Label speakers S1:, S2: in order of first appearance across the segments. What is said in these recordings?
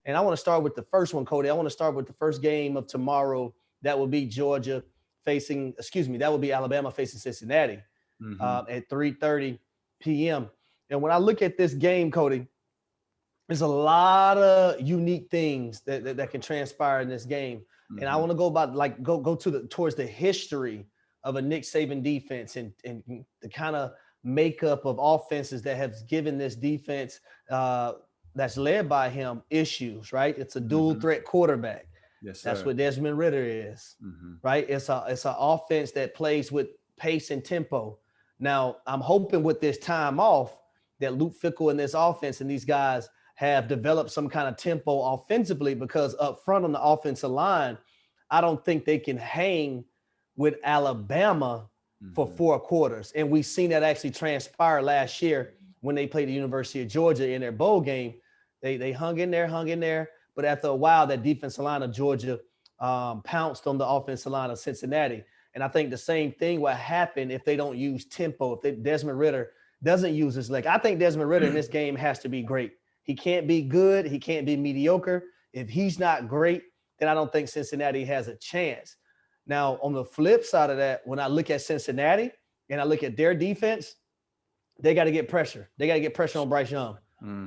S1: And I want to start with the first one, Coty. I want to start with the first game of tomorrow. That will be that will be Alabama facing Cincinnati at 3:30 p.m. And when I look at this game, Coty, there's a lot of unique things that can transpire in this game. And I want to go towards the history of a Nick Saban defense and the kind of makeup of offenses that have given this defense that's led by him issues, right? It's a dual threat quarterback.
S2: Yes, sir.
S1: That's what Desmond Ritter is, right? It's an offense that plays with pace and tempo. Now, I'm hoping with this time off that Luke Fickell and this offense and these guys have developed some kind of tempo offensively, because up front on the offensive line, I don't think they can hang with Alabama for 4 quarters. And we've seen that actually transpire last year when they played the University of Georgia in their bowl game. They hung in there. But after a while, that defensive line of Georgia pounced on the offensive line of Cincinnati. And I think the same thing will happen if they don't use tempo, if Desmond Ritter doesn't use his leg. I think Desmond Ritter in this game has to be great. He can't be good. He can't be mediocre. If he's not great, then I don't think Cincinnati has a chance. Now, on the flip side of that, when I look at Cincinnati and I look at their defense, they got to get pressure. They got to get pressure on Bryce Young.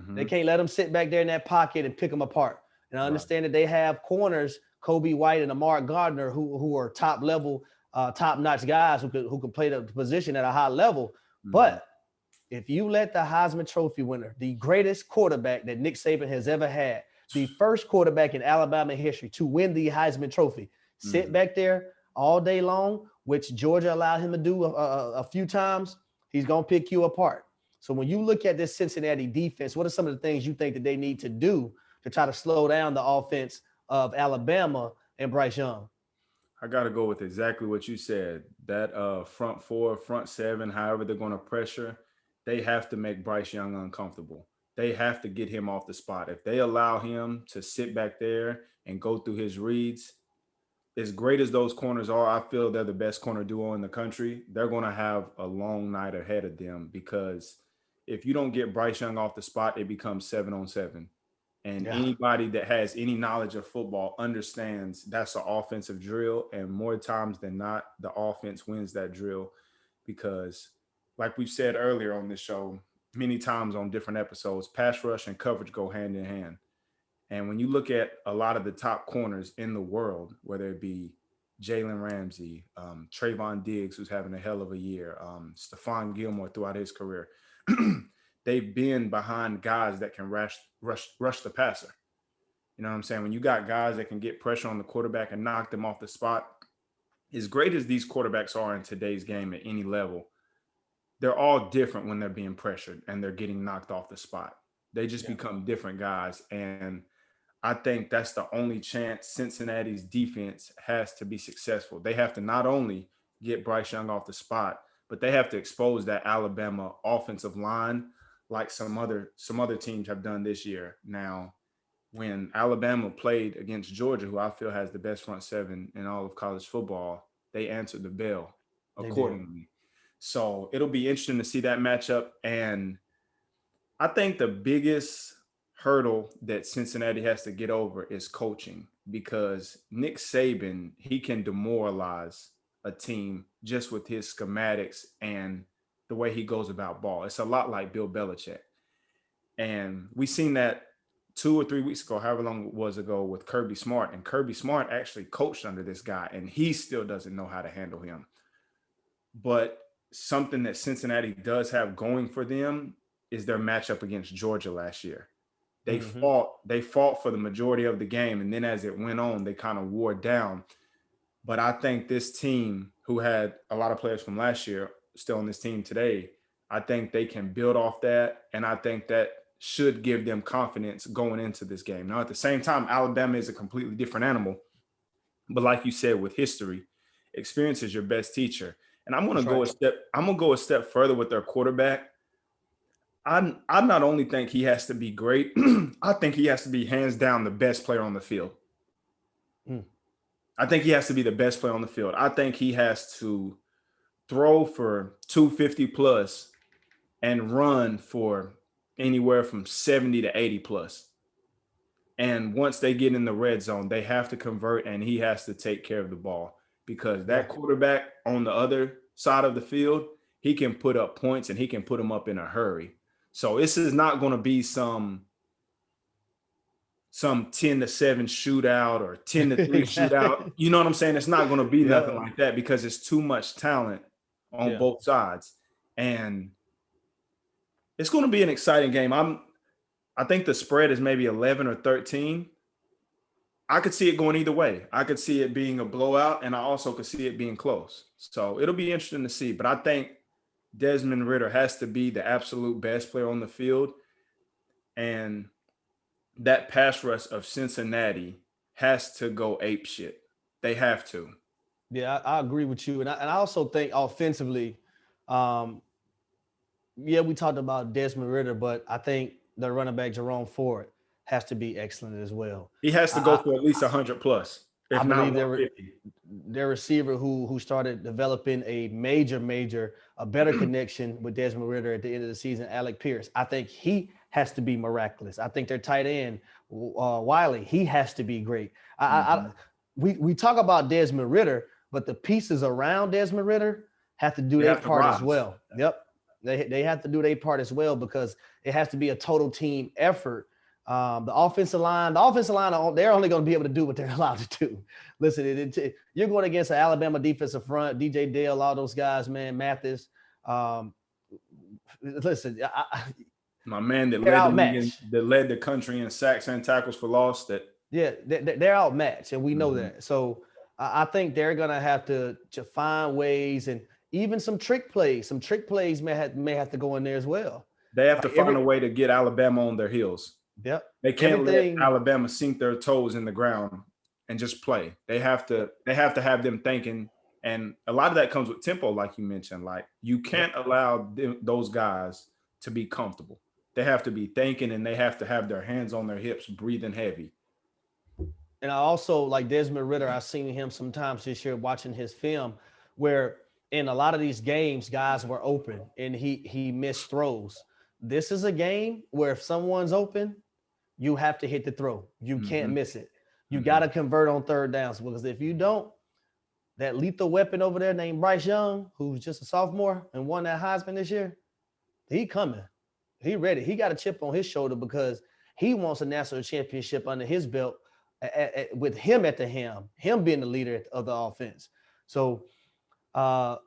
S1: They can't let him sit back there in that pocket and pick him apart. And I understand that they have corners, Kobe White and Amar Gardner, who are top-level, top-notch guys who could play the position at a high level. But if you let the Heisman Trophy winner, the greatest quarterback that Nick Saban has ever had, the first quarterback in Alabama history to win the Heisman Trophy, sit back there all day long, which Georgia allowed him to do a few times, he's going to pick you apart. So when you look at this Cincinnati defense, what are some of the things you think that they need to do to try to slow down the offense of Alabama and Bryce Young?
S2: I got to go with exactly what you said. That front 4, front 7, however they're going to pressure, they have to make Bryce Young uncomfortable. They have to get him off the spot. If they allow him to sit back there and go through his reads, as great as those corners are, I feel they're the best corner duo in the country. They're going to have a long night ahead of them, because if you don't get Bryce Young off the spot, it becomes 7-on-7. And anybody that has any knowledge of football understands that's an offensive drill. And more times than not, the offense wins that drill, because like we've said earlier on this show, many times on different episodes, pass rush and coverage go hand in hand. And when you look at a lot of the top corners in the world, whether it be Jalen Ramsey, Trayvon Diggs, who's having a hell of a year, Stephon Gilmore throughout his career, they've been behind guys that can rush the passer. You know what I'm saying? When you got guys that can get pressure on the quarterback and knock them off the spot, as great as these quarterbacks are in today's game at any level, they're all different when they're being pressured and they're getting knocked off the spot. They just become different guys. And I think that's the only chance Cincinnati's defense has to be successful. They have to not only get Bryce Young off the spot, but they have to expose that Alabama offensive line like some other teams have done this year. Now, when Alabama played against Georgia, who I feel has the best front 7 in all of college football, they answered the bell accordingly. So it'll be interesting to see that matchup. And I think the biggest hurdle that Cincinnati has to get over is coaching, because Nick Saban, he can demoralize a team just with his schematics and the way he goes about ball. It's a lot like Bill Belichick. And we seen that 2 or 3 weeks ago, however long it was ago, with Kirby Smart. And Kirby Smart actually coached under this guy, and he still doesn't know how to handle him. But something that Cincinnati does have going for them is their matchup against Georgia last year. They fought for the majority of the game, and then as it went on, they kind of wore down. But I think this team, who had a lot of players from last year still on this team today, I think they can build off that, and I think that should give them confidence going into this game. Now, at the same time, Alabama is a completely different animal. But like you said, with history, experience is your best teacher. And I'm gonna go a step further with their quarterback. I not only think he has to be great, I think he has to be hands down the best player on the field. I think he has to be the best player on the field. I think he has to throw for 250 plus and run for anywhere from 70 to 80 plus. And once they get in the red zone, they have to convert, and he has to take care of the ball, because that quarterback on the other side of the field, he can put up points and he can put them up in a hurry. So this is not going to be some 10-7 shootout or 10-3 shootout. You know what I'm saying? It's not going to be nothing like that, because it's too much talent on both sides. And it's going to be an exciting game. I think the spread is maybe 11 or 13. I could see it going either way. I could see it being a blowout, and I also could see it being close. So it'll be interesting to see. But I think Desmond Ridder has to be the absolute best player on the field. And that pass rush of Cincinnati has to go ape shit. They have to.
S1: Yeah, I agree with you. And I also think offensively, we talked about Desmond Ridder, but I think the running back Jerome Ford has to be excellent as well.
S2: He has to go for at least 100 plus.
S1: I believe their receiver who started developing a better connection with Desmond Ridder at the end of the season, Alec Pierce. I think he has to be miraculous. I think their tight end, Wiley, he has to be great. We talk about Desmond Ridder, but the pieces around Desmond Ridder have to do their part as well. Yep. They have to do their part as well, because it has to be a total team effort. The offensive line, they're only going to be able to do what they're allowed to do. Listen, you're going against an Alabama defensive front, DJ Dale, all those guys, man, Mathis. Listen,
S2: my man that led the country in sacks and tackles for loss.
S1: They're outmatched, and we know that. So I think they're going to have to find ways, and even some trick plays. Some trick plays may have to go in there as well.
S2: They have to find a way to get Alabama on their heels.
S1: Yep.
S2: They can't let Alabama sink their toes in the ground and just play. They have to have them thinking, and a lot of that comes with tempo, like you mentioned. Like, you can't allow those guys to be comfortable. They have to be thinking, and they have to have their hands on their hips, breathing heavy.
S1: And I also like Desmond Ridder. I've seen him sometimes this year watching his film, where in a lot of these games, guys were open and he missed throws. This is a game where if someone's open, you have to hit the throw. You can't miss it. You got to convert on third downs, because if you don't, that lethal weapon over there named Bryce Young, who's just a sophomore and won that Heisman this year, he coming. He ready. He got a chip on his shoulder, because he wants a national championship under his belt with him at the helm, him being the leader of the offense. So I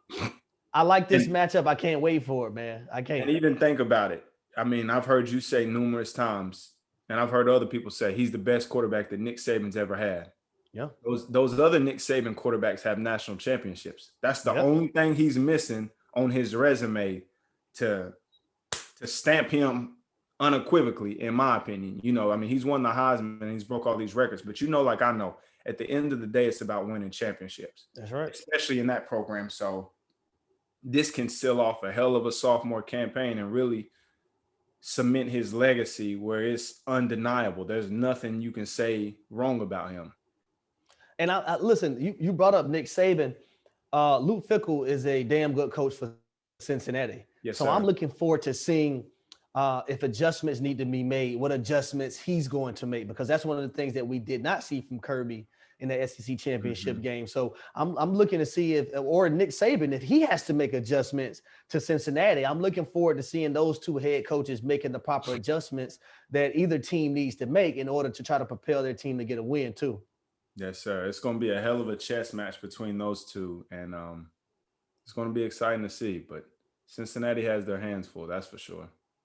S1: like this matchup. I can't wait for it, man. I can't.
S2: And even think about it. I mean, I've heard you say numerous times, and I've heard other people say he's the best quarterback that Nick Saban's ever had.
S1: Yeah.
S2: Those other Nick Saban quarterbacks have national championships. That's the only thing he's missing on his resume to stamp him unequivocally, in my opinion. You know, I mean, he's won the Heisman and he's broke all these records, but like I know, at the end of the day, it's about winning championships.
S1: That's right.
S2: Especially in that program. So this can seal off a hell of a sophomore campaign and really cement his legacy where it's undeniable. There's nothing you can say wrong about him.
S1: And I listen, you brought up Nick Saban. Luke Fickell is a damn good coach for Cincinnati.
S2: Yes,
S1: so
S2: sir.
S1: I'm looking forward to seeing if adjustments need to be made, what adjustments he's going to make, because that's one of the things that we did not see from Kirby in the SEC championship game. So I'm looking to see or Nick Saban, if he has to make adjustments to Cincinnati. I'm looking forward to seeing those two head coaches making the proper adjustments that either team needs to make in order to try to propel their team to get a win too.
S2: Yes, sir. It's going to be a hell of a chess match between those two, and it's going to be exciting to see. But Cincinnati has their hands full, that's for sure.